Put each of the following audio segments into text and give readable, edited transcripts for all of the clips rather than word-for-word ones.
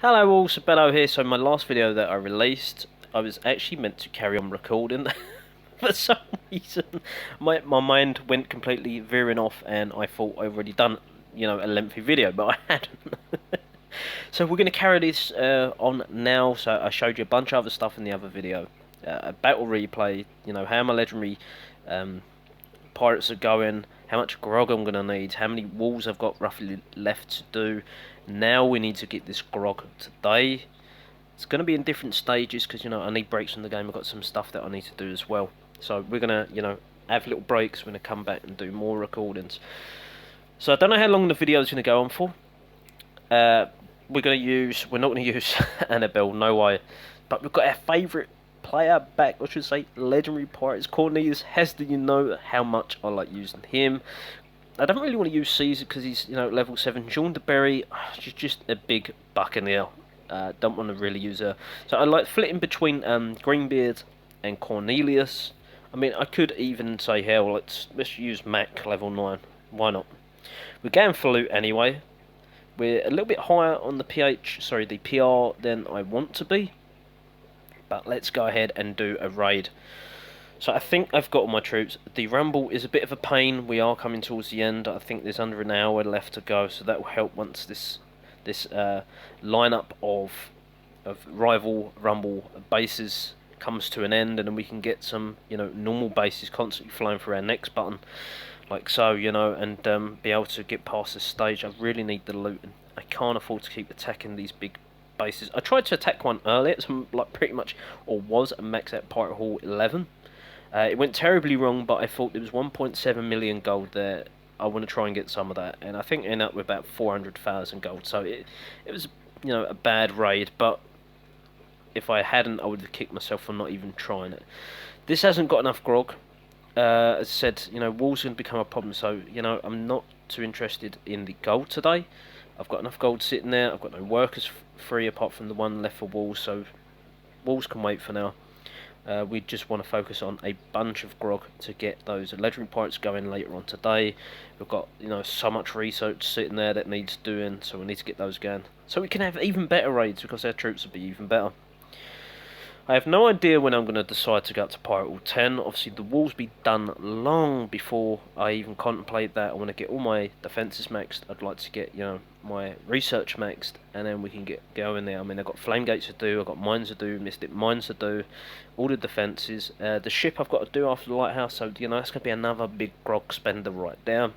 Hello all, Sabello here. So my last video that I released, I was actually meant to carry on recording. For some reason, my mind went completely veering off, and I thought I'd already done, a lengthy video, but I hadn't. So we're going to carry this on now. So I showed you a bunch of other stuff in the other video. A battle replay, how my legendary pirates are going, how much grog I'm going to need, how many walls I've got roughly left to do. Now we need to get this grog today. It's going to be in different stages because, I need breaks from the game. I've got some stuff that I need to do as well. So we're going to, have little breaks. We're going to come back and do more recordings. So I don't know how long the video is going to go on for. We're not going to use Annabelle, no way. But we've got our favourite player back, I should say, legendary pirates. Cornelius Hesder, you know how much I like using him. I don't really want to use Caesar because he's, level 7. Jean de Berry, she's just a big buccaneer. Don't want to really use her. So I like flitting between Greenbeard and Cornelius. I mean, I could even say, hell, let's use Mac level 9. Why not? We're going for loot anyway. We're a little bit higher on the the PR than I want to be. But let's go ahead and do a raid. So I think I've got all my troops. The rumble is a bit of a pain. We are coming towards the end. I think there's under an hour left to go, so that will help once this lineup of rival rumble bases comes to an end, and then we can get some normal bases constantly flowing through our next button, like so, and be able to get past this stage. I really need the loot, and I can't afford to keep attacking these big bases. I tried to attack one earlier, so like pretty much, or was a max at Pirate Hall 11. It went terribly wrong, but I thought there was 1.7 million gold there. I want to try and get some of that, and I think I ended up with about 400,000 gold. So it was a bad raid, but if I hadn't, I would have kicked myself for not even trying it. This hasn't got enough grog. As I said, walls going to become a problem. So I'm not too interested in the gold today. I've got enough gold sitting there. I've got no workers free apart from the one left for walls, so walls can wait for now. We just want to focus on a bunch of grog to get those legendary pirates going later on today. We've got so much research sitting there that needs doing, so we need to get those going so we can have even better raids because our troops will be even better. I have no idea when I'm going to decide to go up to Pirate Hall 10. Obviously the walls be done long before I even contemplate that. I want to get all my defences maxed. I'd like to get my research maxed, and then we can get going there. I mean, I've got flame gates to do, I've got mines to do, mystic mines to do, all the defences. The ship I've got to do after the lighthouse, so that's going to be another big grog spender right there.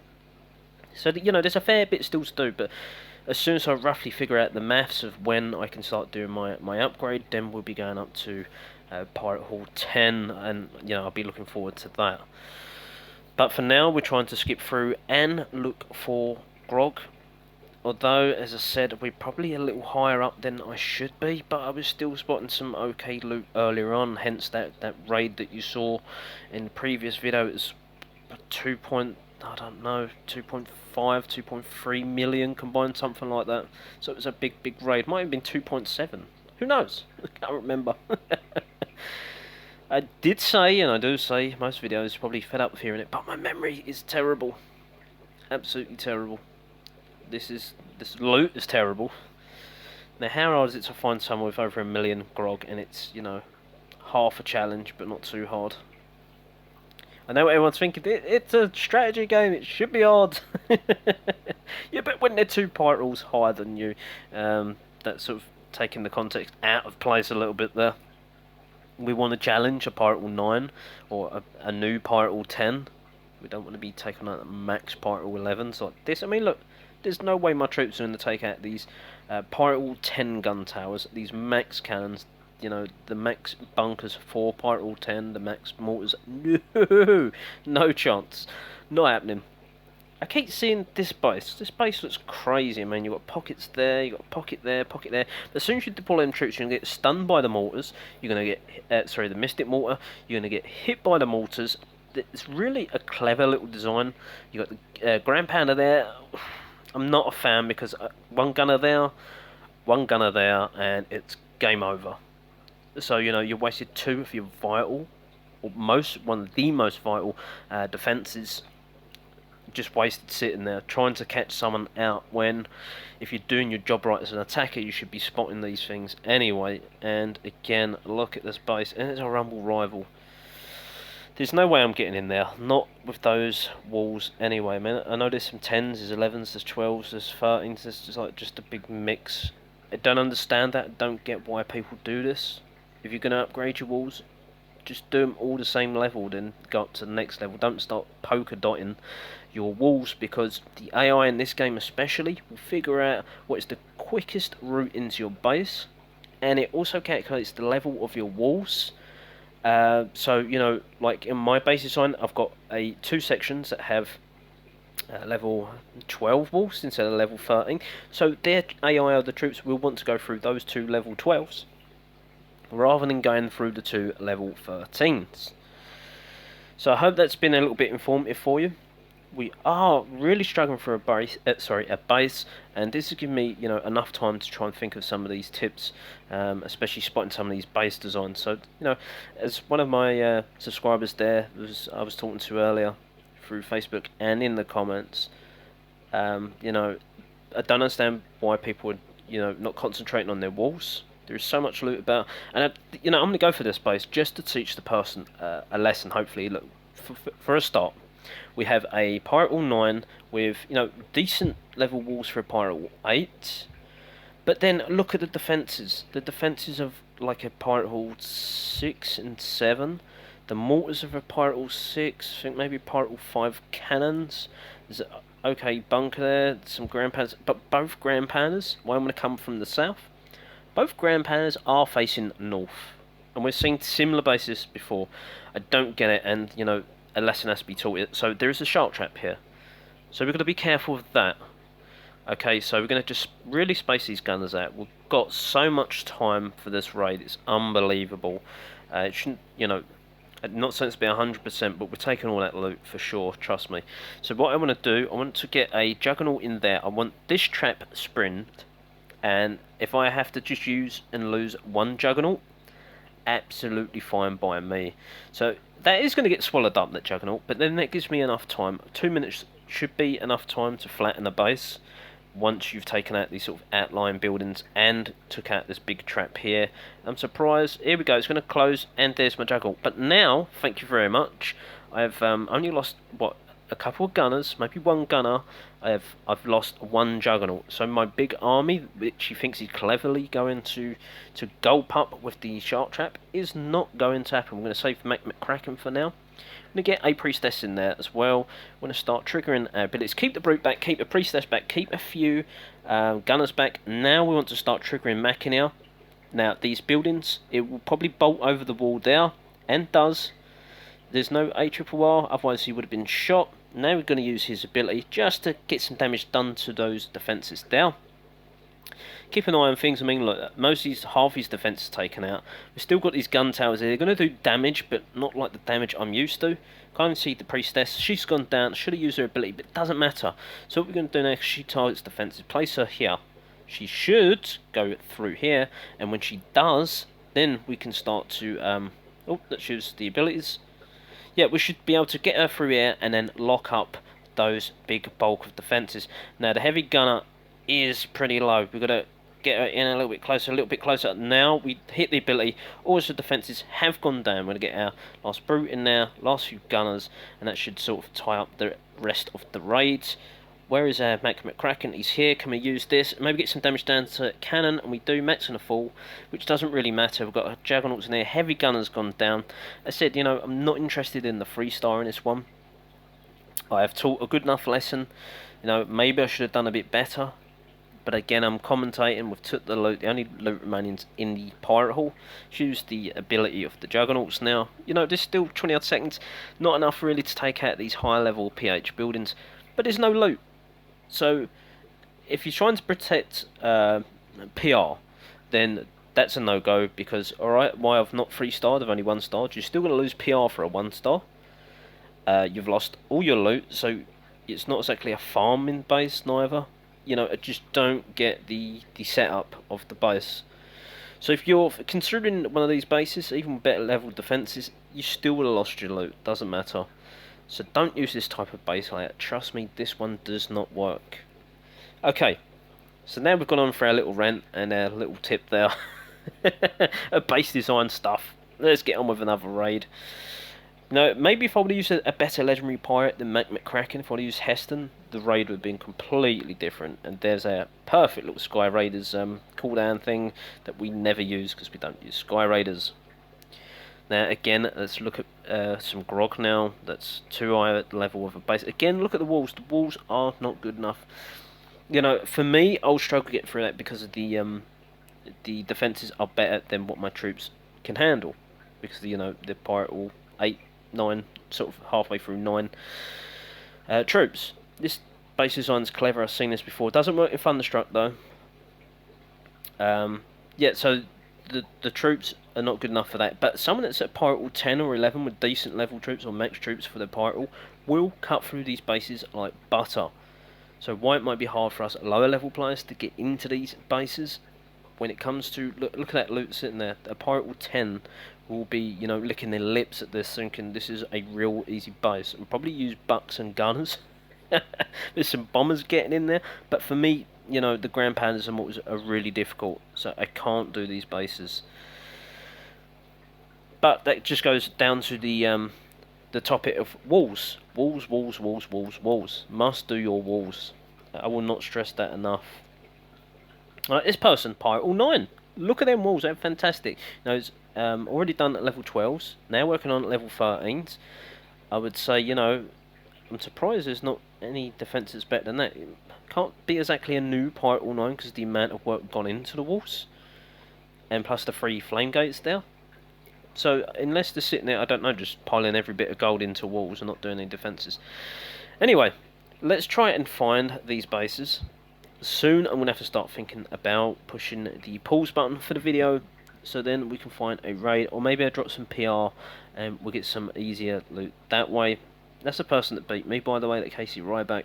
So there's a fair bit still to do, but as soon as I roughly figure out the maths of when I can start doing my upgrade, then we'll be going up to Pirate Hall 10, and I'll be looking forward to that. But for now, we're trying to skip through and look for grog. Although, as I said, we're probably a little higher up than I should be, but I was still spotting some okay loot earlier on, hence that raid that you saw in the previous video. It was 2.5, 2.3 million combined, something like that. So it was a big raid. Might have been 2.7. Who knows? I can't remember. I did say, and I do say, most videos probably fed up with hearing it, but my memory is terrible. Absolutely terrible. This loot is terrible. Now, how hard is it to find someone with over 1 million grog, and it's, half a challenge, but not too hard? I know what everyone's thinking, it's a strategy game, it should be hard. Yeah, but when they're two pirate rules higher than you, that's sort of taking the context out of place a little bit there. We want to challenge a Pirate Rule 9, or a new Pirate Rule 10. We don't want to be taking out max Pirate Rule 11s like this. I mean, look, there's no way my troops are going to take out these Pirate Rule 10 gun towers, these max cannons, the max bunkers for Pirate Rule 10, the max mortars. No, no chance. Not happening. I keep seeing this base. This base looks crazy, man. You've got pockets there, you've got pocket there, pocket there. But as soon as you deploy them troops, you're going to get stunned by the mortars. You're going to get, the Mystic Mortar. You're going to get hit by the mortars. It's really a clever little design. You've got the Grand Pounder there. I'm not a fan because one gunner there, and it's game over. So, you wasted 2 of your vital, or one of the most vital defences just wasted sitting there trying to catch someone out, when if you're doing your job right as an attacker, you should be spotting these things anyway. And again, look at this base, and it's a rumble rival. There's no way I'm getting in there, not with those walls anyway, man. I know there's some 10s, there's 11s, there's 12s, there's 13s, there's just like just a big mix. I don't understand that, don't get why people do this. If you're going to upgrade your walls, just do them all the same level, then go up to the next level. Don't start polka dotting your walls, because the AI in this game especially will figure out what is the quickest route into your base, and it also calculates the level of your walls. So, you know, like in my base design, I've got two sections that have level 12 walls instead of level 13. So their AI of the troops will want to go through those two level 12s rather than going through the two level 13s. So I hope that's been a little bit informative for you. We are really struggling for a base, and this has given me, you know, enough time to try and think of some of these tips, especially spotting some of these base designs. So, you know, as one of my subscribers there I was talking to earlier through Facebook and in the comments, you know, I don't understand why people would, you know, not concentrating on their walls. There is so much loot about, and you know, I'm going to go for this base just to teach the person a lesson. Hopefully, look, for a start, we have a Pirate Wall 9 with, you know, decent level walls for a Pirate Wall 8. But then look at the defences. The defences of like a Pirate Wall 6 and 7. The mortars of a Pirate Wall 6. I think maybe Pirate Wall 5 cannons. There's an okay bunker there. Some Grand Pandas. But both Grand Pandas, why I'm going to come from the south. Both Grand Pandas are facing north. And we've seen similar bases before. I don't get it, and, you know, a lesson has to be taught. So there is a shark trap here, so we've got to be careful with that. Okay, so we're going to just really space these gunners out. We've got so much time for this raid, it's unbelievable. It shouldn't, you know, not saying it's be 100%, but we're taking all that loot for sure, trust me. So what I want to do, I want to get a juggernaut in there. I want this trap sprint, and if I have to just use and lose one juggernaut, absolutely fine by me. So that is going to get swallowed up, that juggernaut, but then that gives me enough time. 2 minutes should be enough time to flatten the base once you've taken out these sort of outlying buildings and took out this big trap here. I'm surprised. Here we go, it's going to close, and there's my juggernaut. But now, thank you very much, I've only lost, what, a couple of gunners, maybe one gunner. I've lost one juggernaut. So my big army, which he thinks he's cleverly going to gulp up with the shark trap, is not going to happen. I'm going to save Mac McCracken for now. I'm going to get a priestess in there as well. I'm going to start triggering abilities. Keep the brute back, keep the priestess back, keep a few gunners back. Now we want to start triggering Mac in here. Now these buildings, it will probably bolt over the wall there, and does. There's no ARRR, otherwise he would have been shot. Now we're going to use his ability just to get some damage done to those defences there. Keep an eye on things. I mean, look, most of his, half his defence is taken out. We've still got these gun towers here. They're going to do damage, but not like the damage I'm used to. Can't even see the priestess. She's gone down. Should have used her ability, but it doesn't matter. So what we're going to do next, she targets defences. Place her here. She should go through here, and when she does, then we can start to... oh, let's use the abilities. Yeah, we should be able to get her through here and then lock up those big bulk of defences. Now, the heavy gunner is pretty low. We've got to get her in a little bit closer, Now we hit the ability. All the defences have gone down. We're going to get our last brute in there, last few gunners, and that should sort of tie up the rest of the raids. Where is Mac McCracken? He's here. Can we use this? Maybe get some damage down to cannon, and we do. Mac's going to fall, which doesn't really matter. We've got juggernauts in there. Heavy gunner's gone down. I said, you know, I'm not interested in the 3-star in this one. I have taught a good enough lesson. You know, maybe I should have done a bit better. But again, I'm commentating. We've took the loot. The only loot remaining in the pirate hall. Choose the ability of the juggernauts now. You know, there's still 20 odd seconds. Not enough really to take out these high level PH buildings. But there's no loot. So, if you're trying to protect PR, then that's a no-go, because, alright, why I've not 3-starred, I've only 1-starred, you're still going to lose PR for a 1-star. You've lost all your loot, so it's not exactly a farming base neither. You know, I just don't get the setup of the base. So if you're considering one of these bases, even better level defences, you still would have lost your loot, doesn't matter. So don't use this type of base layout. Trust me, this one does not work. Okay, so now we've gone on for our little rant and our little tip there. Base design stuff. Let's get on with another raid. Now, maybe if I would have used a better legendary pirate than Mac McCracken, if I would have used Heston, the raid would have been completely different. And there's a perfect little Sky Raiders cooldown thing that we never use because we don't use Sky Raiders. Now, again, let's look at some grog now. That's too high at the level of a base. Again, look at the walls. The walls are not good enough. You know, for me, I'll struggle to get through that because of the defences are better than what my troops can handle. Because, you know, the pirate will 8, 9, sort of halfway through 9 troops. This base design's clever. I've seen this before. It doesn't work in Thunderstruck, though. Yeah, so the troops are not good enough for that. But someone that's at Pirate 10 or 11 with decent level troops or max troops for their Pirate will cut through these bases like butter. So why it might be hard for us lower level players to get into these bases, when it comes to, look at that loot sitting there, a Pirate 10 will be, you know, licking their lips at this thinking this is a real easy base, and probably use bucks and gunners. There's some bombers getting in there, but for me, you know, the Grand Pandas and Mortars are really difficult, so I can't do these bases. But that just goes down to the topic of walls. Walls, walls, walls, walls, walls. Must do your walls. I will not stress that enough. This person, Pirate 9. Look at them walls, they're fantastic. Now, it's already done at level 12s. Now working on at level 13s. I would say, you know, I'm surprised there's not any defences better than that. It can't be exactly a new Pirate 9 because the amount of work gone into the walls. And plus the 3 flame gates there. So, unless they're sitting there, I don't know, just piling every bit of gold into walls and not doing any defences. Anyway, let's try and find these bases. Soon I'm going to have to start thinking about pushing the pause button for the video, so then we can find a raid, or maybe I drop some PR and we'll get some easier loot that way. That's the person that beat me, by the way, that Casey Ryback,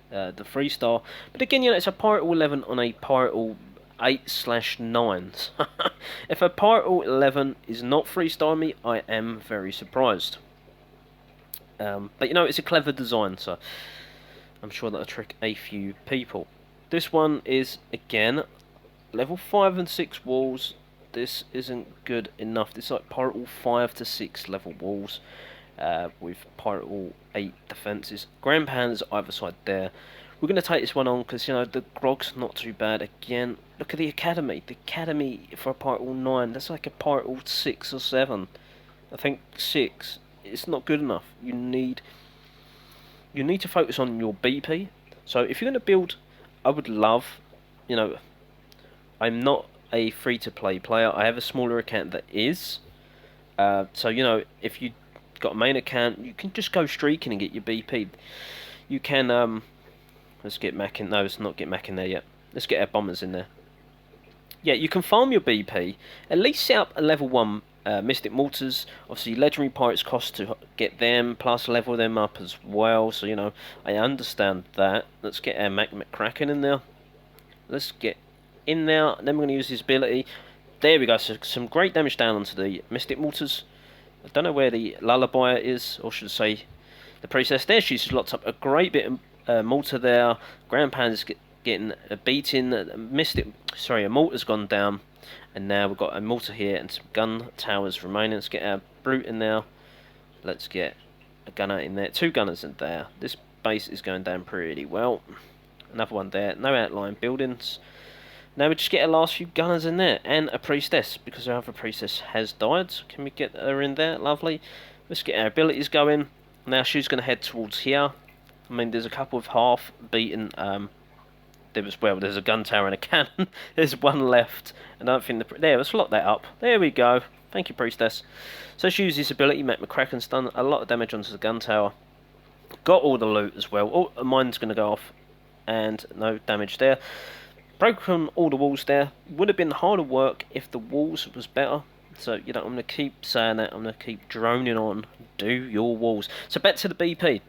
the 3-star. But again, you know, it's a Pirate 11 on a Pirate 8/9. If a Pirate 11 is not 3-star me, I am very surprised. But you know, it's a clever design, so I'm sure that'll trick a few people. This one is, again, level 5 and 6 walls. This isn't good enough. This is like Pirate 5 to 6 level walls with Pirate 8 defences. Grand Pandas either side there. We're going to take this one on because, you know, the grog's not too bad. Again, look at the Academy. The Academy for a Pirate 9, that's like a Pirate 6 or 7. I think 6. It's not good enough. You need to focus on your BP. So if you're going to build, I would love, you know, I'm not a free-to-play player. I have a smaller account that is. So, you know, if you got a main account, you can just go streaking and get your BP. You can, let's get Mac in. No, let's not get Mac in there yet. Let's get our bombers in there. Yeah, you can farm your BP. At least set up a level 1 Mystic Mortars. Obviously, Legendary Pirates cost to get them, plus level them up as well. So, you know, I understand that. Let's get our Mac McCracken in there. Let's get in there. Then we're going to use his ability. There we go. So, some great damage down onto the Mystic Mortars. I don't know where the Lullaby is, or should I say the Priestess. There she's just locked up a great bit of mortar there. Grand Panda's getting a beating. A mortar's gone down. And now we've got a mortar here and some gun towers remaining. Let's get our brute in there. Let's get a gunner in there. 2 gunners in there. This base is going down pretty well. Another one there. No outlying buildings. Now we just get our last few gunners in there. And a priestess, because our other priestess has died. So can we get her in there? Lovely. Let's get our abilities going. Now she's going to head towards here. I mean, there's a couple of half-beaten... there's a gun tower and a cannon. There's one left. And I don't think there, let's lock that up. There we go. Thank you, Priestess. So she uses this ability. Mac McCracken's done a lot of damage onto the gun tower. Got all the loot as well. Oh, mine's going to go off. And no damage there. Broken all the walls there. Would have been harder work if the walls was better. So, you know, I'm going to keep saying that. I'm going to keep droning on. Do your walls. So back to the BP.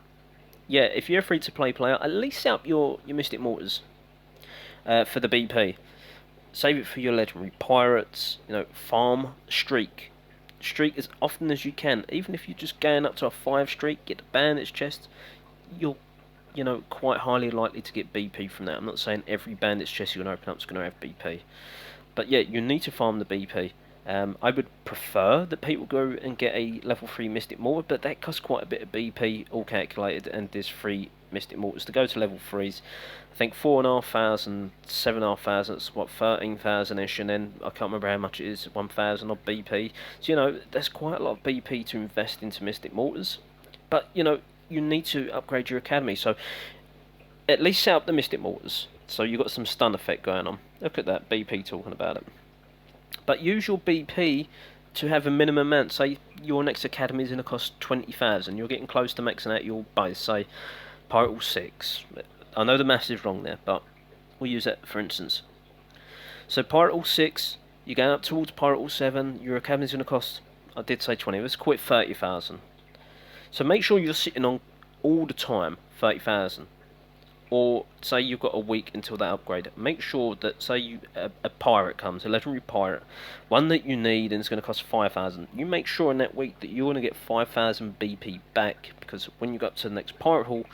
Yeah, if you're a free-to-play player, at least set up your Mystic Mortars. For the BP. Save it for your Legendary Pirates. You know, farm streak. streak as often as you can. Even if you're just going up to a 5 streak, get the bandits chest, you're, you know, quite highly likely to get BP from that. I'm not saying every bandits chest you're going to open up is going to have BP. But yeah, you need to farm the BP. I would prefer that people go and get a level 3 Mystic Mortar, but that costs quite a bit of BP, all calculated, and there's 3 Mystic Mortars to go to level 3s. I think 4,500, 7,500, it's what, 13,000-ish, and then I can't remember how much it is, 1,000 odd BP. So, you know, that's quite a lot of BP to invest into Mystic Mortars. But, you know, you need to upgrade your academy, so at least set up the Mystic Mortars. So you've got some stun effect going on. Look at that, BP talking about it. But use your BP to have a minimum amount. Say your next academy is going to cost 20,000. You're getting close to maxing out your base. Say Pirate Hall 6. I know the maths is wrong there, but we'll use that for instance. So Pirate Hall 6, you're going up towards Pirate Hall 7. Your academy is going to cost, I did say 20. Let's call it 30,000. So make sure you're sitting on all the time 30,000. Or say you've got a week until that upgrade. Make sure that, say a pirate comes, a legendary pirate, one that you need and it's going to cost 5,000. You make sure in that week that you're going to get 5,000 BP back, because when you go up to the next pirate hall,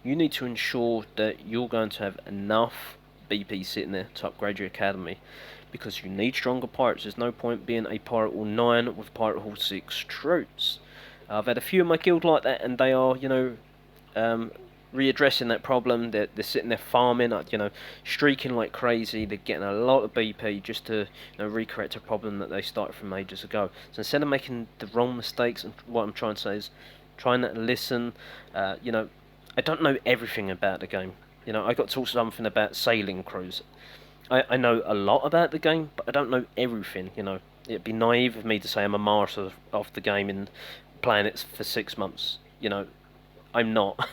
you need to ensure that you're going to have enough BP sitting there to upgrade your academy, because you need stronger pirates. There's no point being a Pirate Hall 9 with Pirate Hall 6 troops. I've had a few in my guild like that, and they are, you know, readdressing that problem. They're sitting there farming, you know, streaking like crazy. They're getting a lot of BP just to, you know, recorrect a problem that they started from ages ago. So instead of making the wrong mistakes, and what I'm trying to say is trying to listen. You know, I don't know everything about the game. You know, I got taught something about sailing crews. I know a lot about the game, but I don't know everything. You know, it'd be naive of me to say I'm a master of the game and playing it for 6 months. You know, I'm not.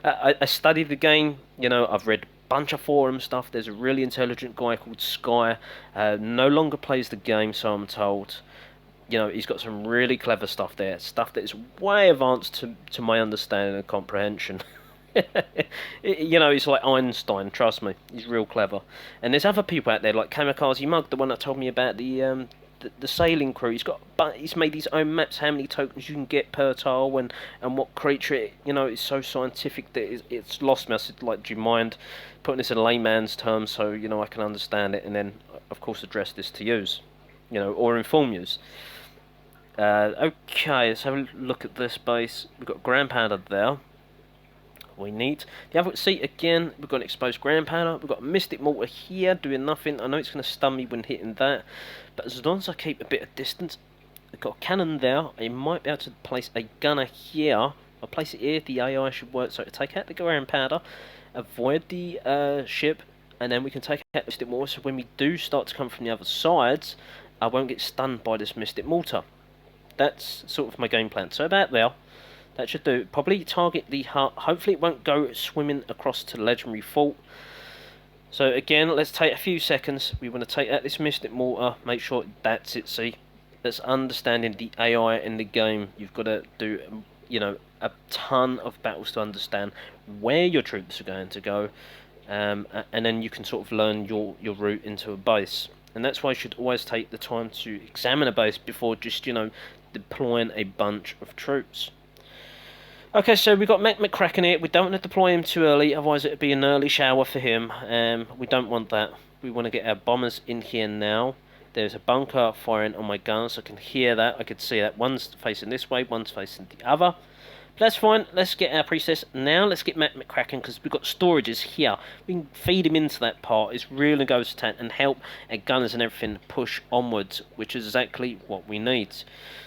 I studied the game, you know, I've read a bunch of forum stuff. There's a really intelligent guy called Sky, no longer plays the game, so I'm told. You know, he's got some really clever stuff there, stuff that is way advanced to my understanding and comprehension. You know, he's like Einstein, trust me, he's real clever. And there's other people out there like Kamikaze Mug, the one that told me about the sailing crew. He's made his own maps, how many tokens you can get per tile and what creature you know, it's so scientific that it's lost me. I said, like, do you mind putting this in layman's terms so, you know, I can understand it, and then of course address this to yous, you know, or inform yous. Okay, let's have a look at this base. We've got Grand Powder there. We need the other. See, again, we've got an exposed Grand Powder. We've got a Mystic Mortar here doing nothing. I know it's going to stun me when hitting that, but as long as I keep a bit of distance, I've got a cannon there. I might be able to place a gunner here. I'll place it here. The AI should work. So to take out the Grand Powder, avoid the ship, and then we can take out the Mystic Mortar. So when we do start to come from the other sides, I won't get stunned by this Mystic Mortar. That's sort of my game plan. So about there. That should do. Probably target the hut. Hopefully it won't go swimming across to the legendary fort. So again, let's take a few seconds. We want to take out this Mystic Mortar. Make sure that's it, see. That's understanding the AI in the game. You've got to do, you know, a ton of battles to understand where your troops are going to go. And then you can sort of learn your route into a base. And that's why you should always take the time to examine a base before just, you know, deploying a bunch of troops. Okay, so we've got Mac McCracken here. We don't want to deploy him too early, otherwise it would be an early shower for him. We don't want that. We want to get our bombers in here now. There's a bunker firing on my guns. I can hear that. I could see that. One's facing this way, one's facing the other. But that's fine. Let's get our priestess. Now let's get Mac McCracken, because we've got storages here. We can feed him into that part. It's really goes to tank and help our gunners and everything push onwards, which is exactly what we need.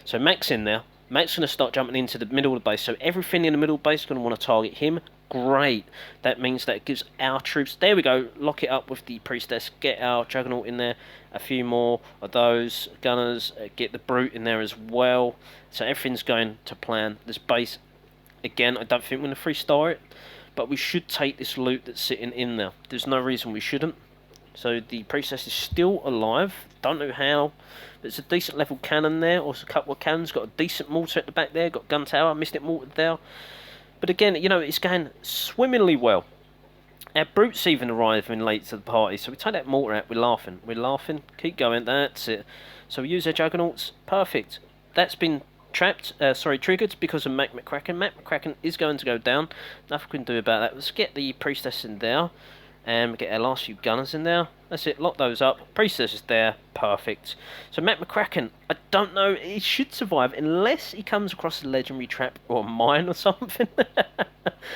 So Mac's in there. Mac's going to start jumping into the middle of the base, so everything in the middle base is going to want to target him. Great. That means that it gives our troops... There we go. Lock it up with the priestess. Get our juggernaut in there. A few more of those gunners. Get the brute in there as well. So everything's going to plan. This base, again, I don't think we're going to freestyle it, but we should take this loot that's sitting in there. There's no reason we shouldn't. So the priestess is still alive. Don't know how. There's a decent level cannon there, or a couple of cannons. Got a decent mortar at the back there. Got gun tower, Mystic Mortar there. But again, you know, it's going swimmingly well. Our brute's even arriving late to the party, so we take that mortar out. We're laughing. We're laughing. Keep going. That's it. So we use our juggernauts. Perfect. that's been triggered because of Mac McCracken. Mac McCracken is going to go down. Nothing we can do about that. Let's get the Priestess in there. And get our last few gunners in there. That's it, lock those up. Priestess is there, perfect. So Matt McCracken, I don't know, he should survive unless he comes across a legendary trap or a mine or something.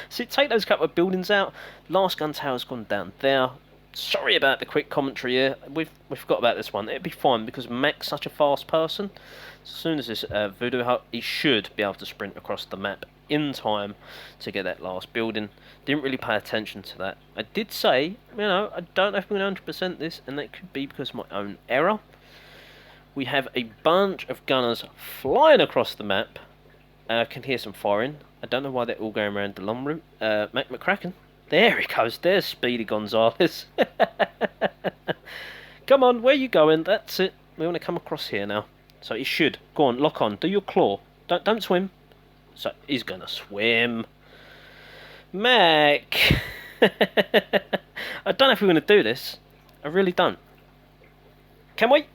So take those couple of buildings out. Last gun tower's gone down there. Sorry about the quick commentary here. We forgot about this one. It'd be fine because Mac's such a fast person. As soon as this voodoo hut, he should be able to sprint across the map in time to get that last building. Didn't really pay attention to that. I did say, you know, I don't know if I'm going to 100% this, and that could be because of my own error. We have a bunch of gunners flying across the map. I can hear some firing. I don't know why they're all going around the long route. Mac McCracken. There he goes. There's Speedy Gonzales. Come on, where you going? That's it. We want to come across here now. So he should. Go on, lock on. Do your claw. Don't swim. So he's going to swim. Mac. I don't know if we're going to do this. I really don't. Can we?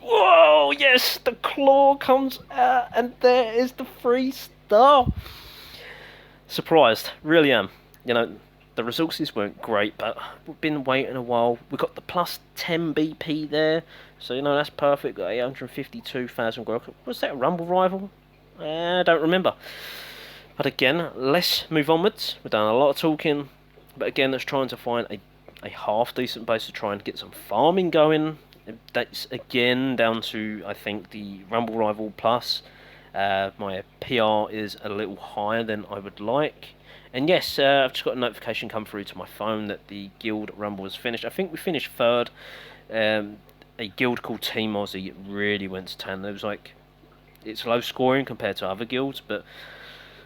Whoa, yes, the claw comes out and there is the 3-star. Surprised, really am. You know, the resources weren't great, but we've been waiting a while. We got the plus 10 BP there, so you know that's perfect. Got 852,000 growth. Was that a Rumble rival? I don't remember. But again, let's move onwards. We've done a lot of talking, but again, let's try to find a half decent base to try and get some farming going. That's again down to, I think, the Rumble rival plus. My PR is a little higher than I would like. And yes, I've just got a notification come through to my phone that the guild rumble was finished. I think we finished third. A guild called Team Aussie really went to town. It was like, it's low scoring compared to other guilds, but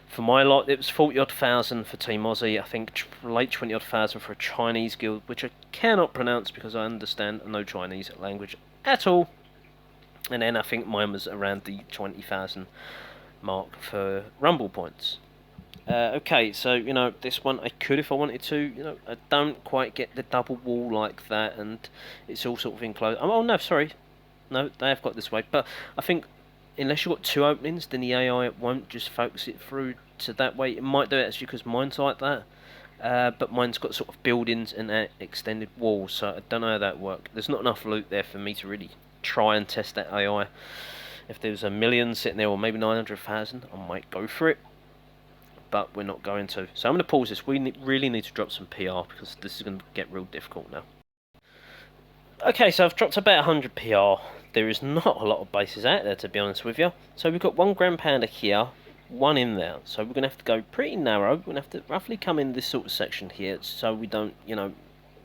for my lot it was 40 odd thousand for Team Aussie. I think late 20 odd thousand for a Chinese guild, which I cannot pronounce because I understand no Chinese language at all. And then I think mine was around the 20,000 mark for rumble points. Okay, so, you know, this one I could if I wanted to. You know, I don't quite get the double wall like that, and it's all sort of enclosed. Oh, no, sorry. No, they have got this way. But I think unless you've got two openings, then the AI won't just focus it through to that way. It might do it actually because mine's like that. But mine's got sort of buildings and extended walls, so I don't know how that works. There's not enough loot there for me to really try and test that AI. If there was a million sitting there, or maybe 900,000, I might go for it. But we're not going to. So I'm going to pause this. We really need to drop some PR because this is going to get real difficult now. Okay, so I've dropped about 100 PR. There is not a lot of bases out there, to be honest with you. So we've got one Grand Panda here, one in there. So we're going to have to go pretty narrow. We're going to have to roughly come in this sort of section here so we don't, you know,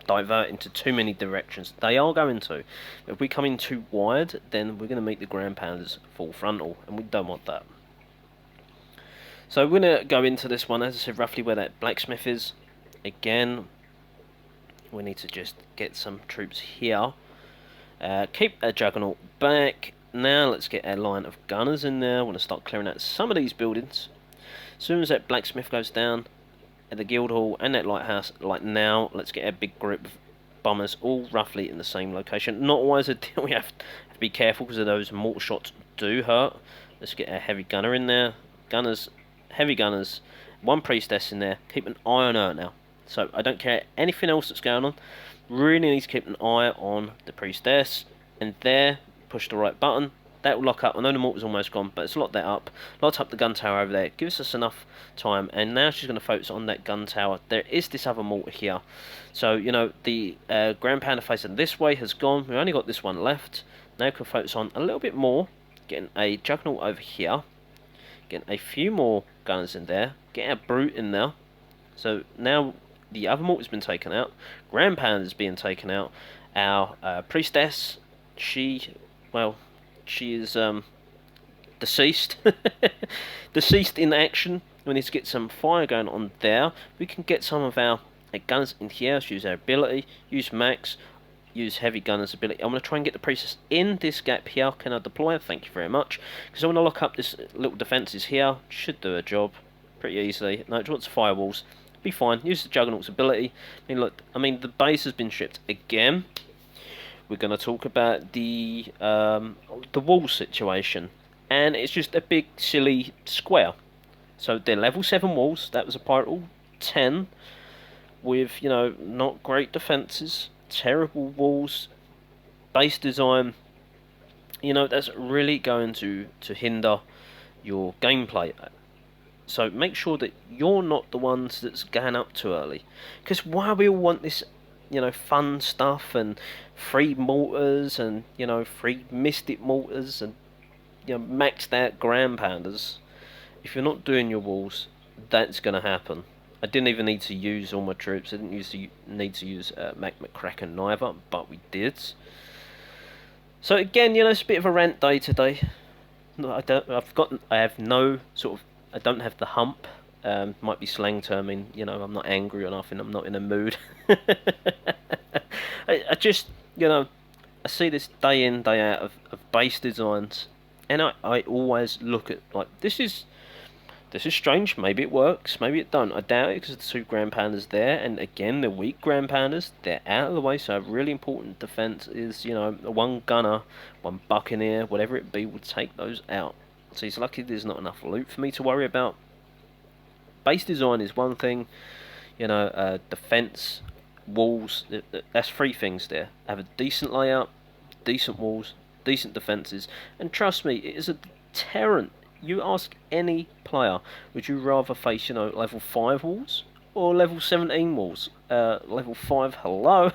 divert into too many directions. They are going to. If we come in too wide, then we're going to make the Grand Pandas full frontal, and we don't want that. So we're going to go into this one, as I said, roughly where that blacksmith is. Again, we need to just get some troops here. Keep a juggernaut back. Now let's get our line of gunners in there. I want to start clearing out some of these buildings. As soon as that blacksmith goes down, at the guild hall and that lighthouse, like now, let's get a big group of bombers all roughly in the same location. Not always a deal. We have to be careful because of those mortar shots do hurt. Let's get a heavy gunner in there. Gunners. Heavy gunners, one priestess in there. Keep an eye on her now. So I don't care anything else that's going on. Really need to keep an eye on the priestess. And there, push the right button. That will lock up. I know the mortar's almost gone, but it's locked that up. Locked up the gun tower over there. It gives us enough time. And now she's going to focus on that gun tower. There is this other mortar here. So, you know, the Grand Panda facing this way has gone. We've only got this one left. Now we can focus on a little bit more. Getting a juggernaut over here. Getting a few more gunners in there. Getting a brute in there. So now the other mortar's been taken out. Grand Panda's being taken out. Our priestess, she is deceased. Deceased in action. We need to get some fire going on there. We can get some of our gunners in here. Let's use our ability. Use max. Use heavy gunner's ability. I'm going to try and get the priestess in this gap here. Can I deploy? Thank you very much. Because I want to lock up this little defences here. Should do a job pretty easily. No, it wants firewalls. Be fine. Use the juggernaut's ability. I mean, look. I mean, the base has been stripped again. We're going to talk about the wall situation. and it's just a big silly square. So they're level 7 walls. That was a Pirate Hall 10 with, you know, not great defences, terrible walls, base design. You know, that's really going to hinder your gameplay. So make sure that you're not the ones that's going up too early. Because why we all want this, you know, fun stuff and free mortars and, you know, free mystic mortars and, you know, maxed out grand pounders. If you're not doing your walls, that's going to happen. I didn't even need to use all my troops. I didn't need to use Mac McCracken neither, but we did. So again, you know, it's a bit of a rant day today. No, I have no sort of. I don't have the hump. Might be slang terming. You know, I'm not angry or nothing. I'm not in a mood. I just, you know, I see this day in, day out of base designs, and I always look at like this is strange. Maybe it works. Maybe it don't. I doubt it because the 2 Grand Pounders there, and again the weak Grand Pounders, they're out of the way. So a really important defense is, you know, one gunner, one buccaneer, whatever it be, will take those out. So he's lucky there's not enough loot for me to worry about. Base design is one thing, you know, defense, walls. That's 3 things there. Have a decent layout, decent walls, decent defenses, and trust me, it is a deterrent. You ask any player, would you rather face, you know, level 5 walls or level 17 walls? Level 5, hello?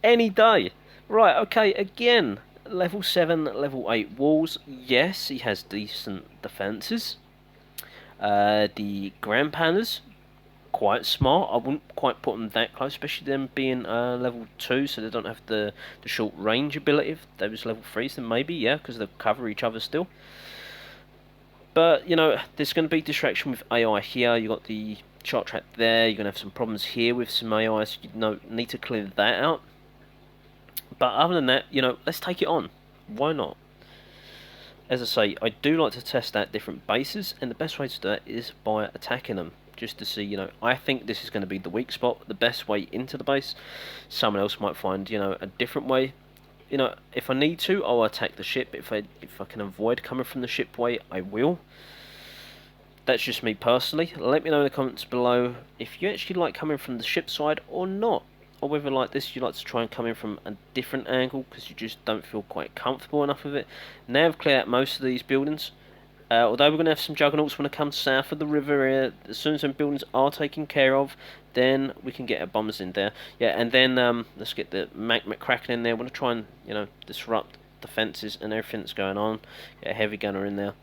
Any day. Right, okay, again, level 7, level 8 walls. Yes, he has decent defences. The Grand Pounders, quite smart. I wouldn't quite put them that close, especially them being level 2, so they don't have the short range ability. If they was level 3s, then maybe, yeah, because they cover each other still. But, you know, there's going to be distraction with AI here. You got the shark trap there. You're going to have some problems here with some AI, so you know, need to clear that out. But other than that, you know, let's take it on. Why not? As I say, I do like to test out different bases, and the best way to do that is by attacking them. Just to see, you know, I think this is going to be the weak spot, the best way into the base. Someone else might find, you know, a different way. You know, if I need to, I'll attack the ship. If I can avoid coming from the ship way, I will. That's just me personally. Let me know in the comments below if you actually like coming from the ship side or not. Or whether like this you like to try and come in from a different angle because you just don't feel quite comfortable enough with it. Now I've cleared out most of these buildings. Although we're going to have some juggernauts when it comes south of the river here. As soon as them buildings are taken care of, then we can get our bombers in there. Yeah, and then let's get the Mac McCracken in there. I want to try and, you know, disrupt the fences and everything that's going on. Get a heavy gunner in there.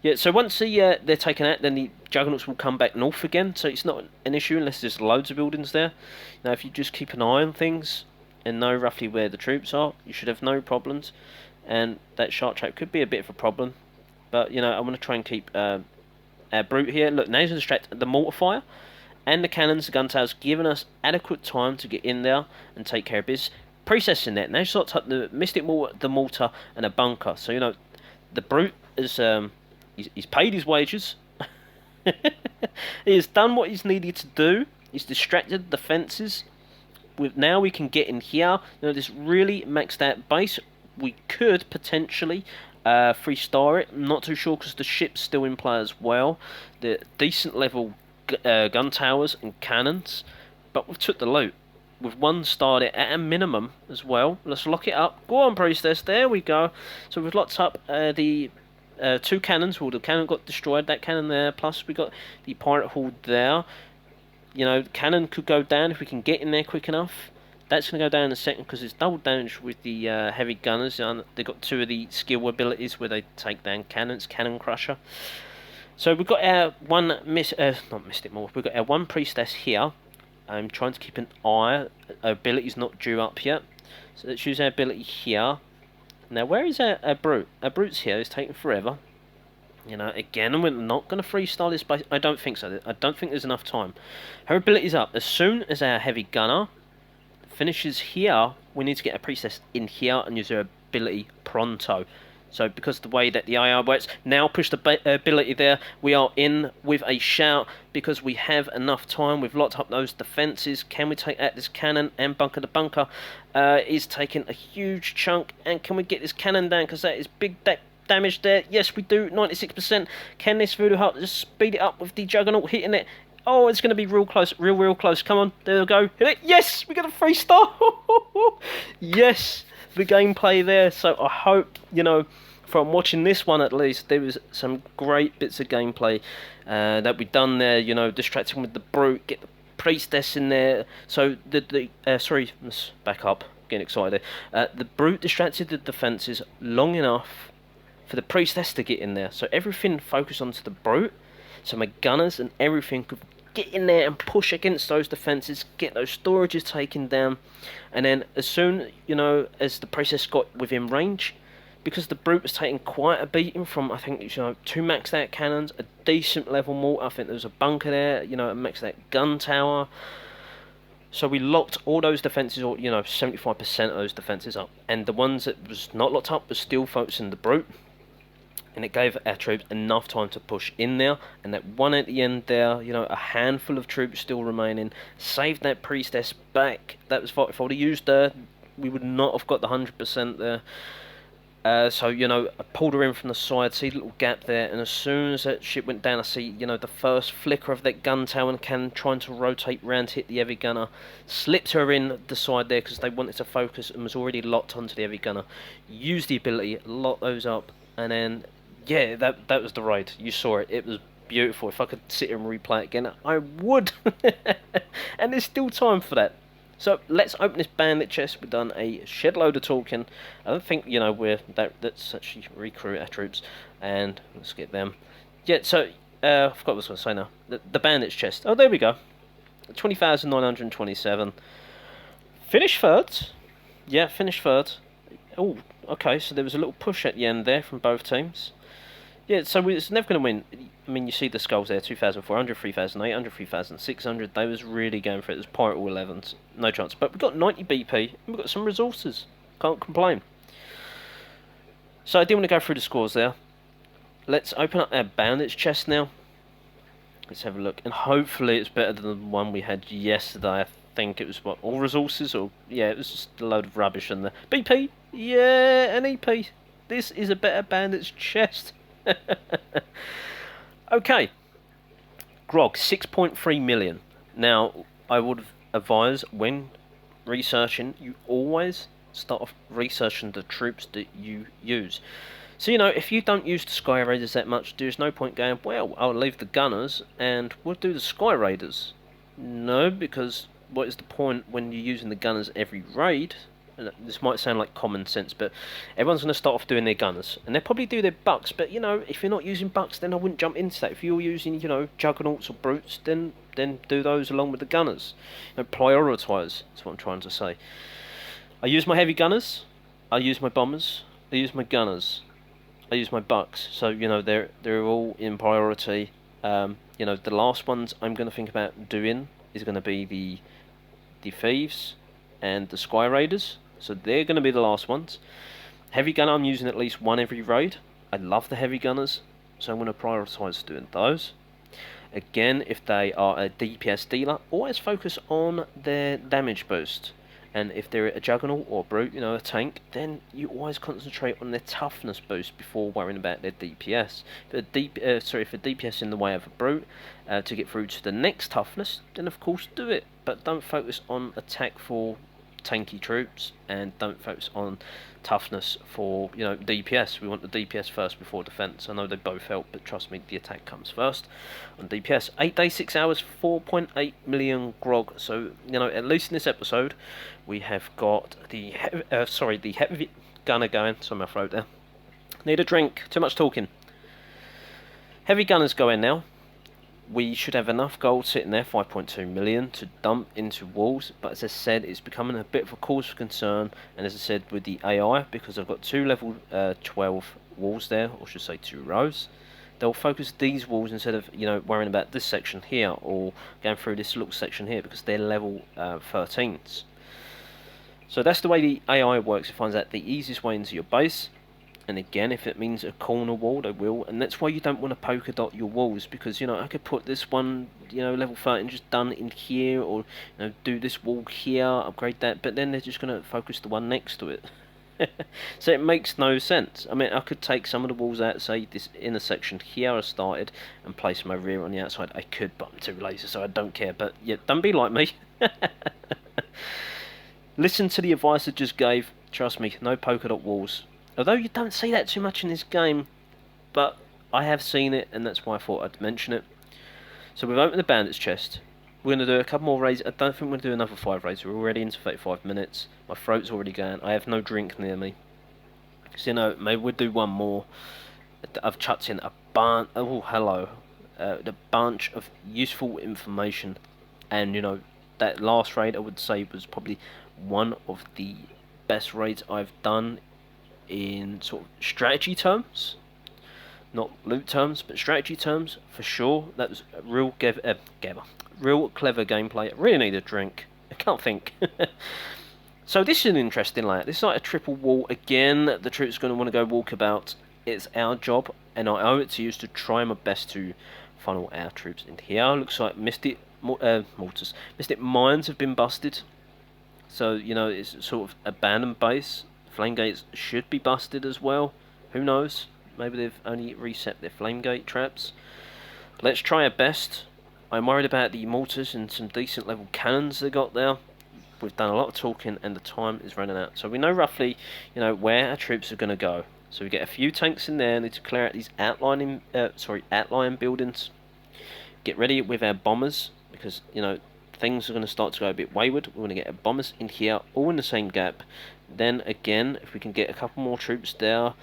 Yeah, so once they're taken out, then the juggernauts will come back north again. So it's not an issue unless there's loads of buildings there. Now, if you just keep an eye on things and know roughly where the troops are, you should have no problems. And that shark trap could be a bit of a problem. But, you know, I want to try and keep our brute here. Look, now he's going to distract the mortar fire and the cannons, the gun towers, giving us adequate time to get in there and take care of business. Processing that. Now he's got the mystic mortar, the mortar, and a bunker. So, you know, the brute is he's paid his wages. He has done what he's needed to do. He's distracted the fences. Now we can get in here. You know, this really maxed out base. We could potentially 3-star it. I'm not too sure because the ship's still in play as well. The decent level gun towers and cannons, but we've took the loot. We've 1-starred it at a minimum as well. Let's lock it up. Go on, priestess. There we go. So we've locked up the 2 cannons. Well, the cannon got destroyed. That cannon there. Plus we got the pirate hall there. You know, the cannon could go down if we can get in there quick enough. That's going to go down in a second because it's double damage with the heavy gunners. They've got 2 of the skill abilities where they take down cannons, cannon crusher. So we've got our not mystic morph. We've got our 1 priestess here. I'm trying to keep an eye. Our ability's not due up yet, so let's use our ability here. Now, where is our brute? Our brute's here. It's taking forever. You know, again, we're not going to 3-star this base. I don't think so. I don't think there's enough time. Her ability's up. As soon as our heavy gunner finishes here, we need to get a priestess in here and use her ability pronto. So because of the way that the AI works, now push the ability there. We are in with a shout because we have enough time. We've locked up those defences. Can we take out this cannon and bunker? The bunker is taking a huge chunk. And can we get this cannon down? Because that is big damage there. Yes, we do. 96%. Can this Voodoo Hut just speed it up with the Juggernaut hitting it? Oh, it's going to be real close. Real close. Come on. There we go. Hit it. Yes, we got a 3-star. Yes, the gameplay there. So I hope, you know, from watching this one at least, there was some great bits of gameplay that we done there. You know, distracting with the brute, get the priestess in there. So sorry, let's back up. Getting excited there. The brute distracted the defences long enough for the priestess to get in there. So everything focused onto the brute. So my gunners and everything could get in there and push against those defences, get those storages taken down, and then as soon, you know, as the priestess got within range, because the brute was taking quite a beating from, I think, you know, 2 maxed out cannons, a decent level mortar, I think there was a bunker there, you know, a maxed out gun tower. So we locked all those defences, or, you know, 75% of those defences up, and the ones that was not locked up was still focusing the brute. And it gave our troops enough time to push in there, and that one at the end there, you know, a handful of troops still remaining, saved that priestess back. That was, if I would have used her, we would not have got the 100% there. So, you know, I pulled her in from the side, see the little gap there, and as soon as that ship went down, I see, you know, the first flicker of that gun tower and cannon trying to rotate round to hit the heavy gunner. Slipped her in the side there because they wanted to focus and was already locked onto the heavy gunner. Used the ability, lock those up, and then, yeah, that was the raid. You saw it. It was beautiful. If I could sit here and replay it again, I would. And there's still time for that. So let's open this bandit chest. We've done a shed load of talking. I don't think, you know, that's actually recruit our troops, and let's get them. Yeah. So I forgot what I was going to say now. The bandits chest. Oh, there we go. 20,927. Finished third. Yeah, finished third. Oh, okay. So there was a little push at the end there from both teams. Yeah, so it's never going to win. I mean, you see the skulls there, 2,400, 3,800, 3,600. They was really going for it. It was Pirate all 11s. No chance. But we've got 90 BP, and we've got some resources. Can't complain. So I did want to go through the scores there. Let's open up our bandits chest now. Let's have a look. And hopefully it's better than the one we had yesterday. I think it was, what, all resources? Or yeah, it was just a load of rubbish in there. BP! Yeah, an EP. This is a better bandits chest. Okay, grog, 6.3 million. Now, I would advise when researching, you always start off researching the troops that you use. So, you know, if you don't use the Sky Raiders that much, there's no point going, well, I'll leave the gunners and we'll do the Sky Raiders. No, because what is the point when you're using the gunners every raid? This might sound like common sense, but everyone's going to start off doing their gunners, and they'll probably do their bucks. But you know, if you're not using bucks, then I wouldn't jump into that. If you're using, you know, juggernauts or brutes, then do those along with the gunners. You know, prioritise. That's what I'm trying to say. I use my heavy gunners, I use my bombers, I use my gunners, I use my bucks. So you know, they're all in priority. You know, the last ones I'm going to think about doing is going to be the thieves and the Sky Raiders. So they're going to be the last ones. Heavy gunner, I'm using at least one every raid. I love the heavy gunners, so I'm going to prioritise doing those. Again, if they are a DPS dealer, always focus on their damage boost. And if they're a juggernaut or a brute, you know, a tank, then you always concentrate on their toughness boost before worrying about their DPS. For DPS in the way of a brute, to get through to the next toughness, then of course do it. But don't focus on attack for tanky troops, and don't focus on toughness for, you know, DPS. We want the DPS first before defense. I know they both help, but trust me, the attack comes first on DPS. 8 days, 6 hours, 4.8 million grog. So, you know, at least in this episode, we have got the heavy gunner going. Sorry, my throat there. Need a drink. Too much talking. Heavy gunners going now. We should have enough gold sitting there, 5.2 million, to dump into walls. But as I said, it's becoming a bit of a cause for concern. And as I said, with the AI, because I've got 2 level 12 walls there, or should say 2 rows, they'll focus these walls instead of, you know, worrying about this section here or going through this little section here, because they're level 13s. So that's the way the AI works. It finds out the easiest way into your base. And again, if it means a corner wall, they will. And that's why you don't want to polka dot your walls, because, you know, I could put this one, you know, level 13 just done in here, or, you know, do this wall here, upgrade that, but then they're just going to focus the one next to it. So it makes no sense. I mean, I could take some of the walls out, say this inner section here I started, and place my rear on the outside. I could, but I'm too lazy, so I don't care. But yeah, don't be like me. Listen to the advice I just gave. Trust me, no polka dot walls. Although you don't see that too much in this game, but I have seen it, and that's why I thought I'd mention it. So we've opened the bandit's chest. We're going to do a couple more raids. I don't think we're going to do another 5 raids. We're already into 35 minutes. My throat's already going. I have no drink near me. So, you know, maybe we'll do one more. I've chucked in a bunch. Oh, hello. The bunch of useful information. And, you know, that last raid I would say was probably one of the best raids I've done in sort of strategy terms. Not loot terms, but strategy terms, for sure. That was a real real clever gameplay. I really need a drink. I can't think. So this is an interesting layout. This is like a triple wall. Again, the troops are going to want to go walkabout. It's our job, and I owe it to you to try my best to funnel our troops in here. Looks like Mystic mines have been busted. So, you know, it's sort of abandoned base. Flame gates should be busted as well. Who knows? Maybe they've only reset their flame gate traps. Let's try our best. I'm worried about the mortars and some decent level cannons they got there. We've done a lot of talking and the time is running out. So we know roughly, you know, where our troops are going to go. So we get a few tanks in there. Need to clear out these outlying buildings. Get ready with our bombers, because, you know, things are going to start to go a bit wayward. We're going to get our bombers in here, all in the same gap. Then again, if we can get a couple more troops there,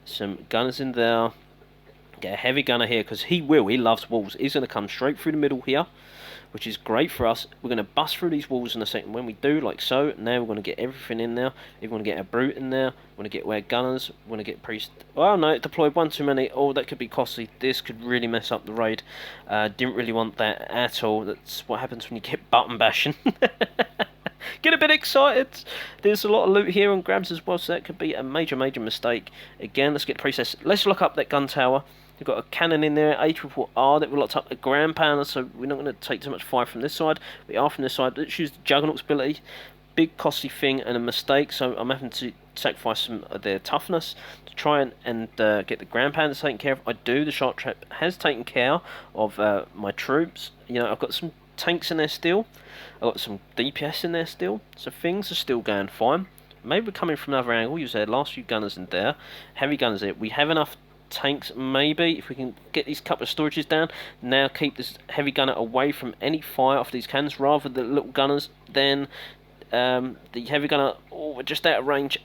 some gunners in there, get a heavy gunner here, because he loves walls. He's going to come straight through the middle here, which is great for us. We're going to bust through these walls in a second. When we do, like so, now we're going to get everything in there. We're going to get a brute in there. We're going to get our gunners. We're going to get priest. Oh no, it deployed one too many. Oh, that could be costly. This could really mess up the raid. Didn't really want that at all. That's what happens when you get button bashing. Get a bit excited. There's a lot of loot here and grabs as well, so that could be a major mistake. Again, let's get priestess. Let's lock up that gun tower. We've got a cannon in there, A-triple-R that we locked up, a ground pounder, so we're not going to take too much fire from this side. We are from this side. Let's use the Juggernaut's ability. Big costly thing and a mistake, so I'm having to sacrifice some of their toughness to try and get the ground pounder taken care of. The shark trap has taken care of my troops. You know, I've got some tanks in there still. I've got some DPS in there still, so things are still going fine. Maybe we're coming from another angle. You said last few gunners in there, heavy gunners there. We have enough tanks, maybe, if we can get these couple of storages down. Now keep this heavy gunner away from any fire off these cannons, rather than the little gunners. Then the heavy gunner, oh, we're just out of range,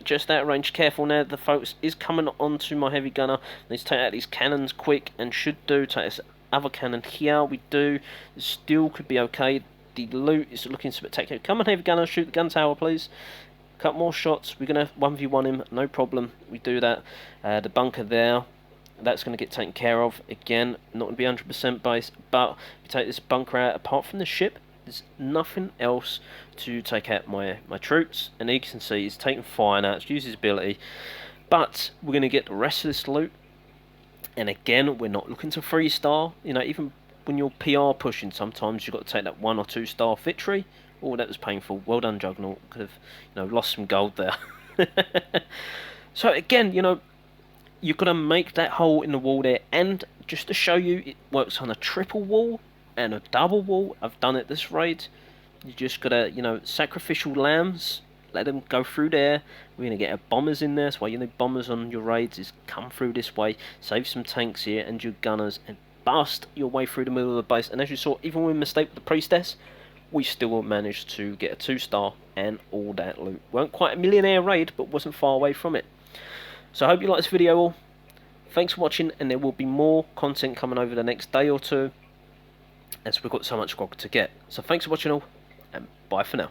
careful now. The focus is coming onto my heavy gunner. Let's take out these cannons quick, and should do take this other cannon here. We do, still could be okay. The loot is looking spectacular. Come on, heavy gunner, shoot the gun tower, please. Couple more shots. We're going to 1v1 him, no problem. We do that. The bunker there, that's going to get taken care of. Again, not going to be 100% base, but we take this bunker out. Apart from the ship, there's nothing else to take out my troops. And you can see he's taking fire now. It's used his ability. But we're going to get the rest of this loot. And again, we're not looking to 3-star. You know, even when you're PR pushing, sometimes you've got to take that 1 or 2 star victory. Oh, that was painful. Well done, Juggernaut. Could have, you know, lost some gold there. So again, you know, you've got to make that hole in the wall there. And just to show you, it works on a triple wall and a double wall. I've done it this raid. You just got to, you know, sacrificial lambs. Let them go through there. We're going to get our bombers in there. That's why you need bombers on your raids, is come through this way. Save some tanks here and your gunners, and bust your way through the middle of the base. And as you saw, even with a mistake with the priestess, we still managed to get a 2-star and all that loot. Weren't quite a millionaire raid, but wasn't far away from it. So I hope you like this video all. Thanks for watching, and there will be more content coming over the next day or two, as we've got so much grog to get. So thanks for watching all, and bye for now.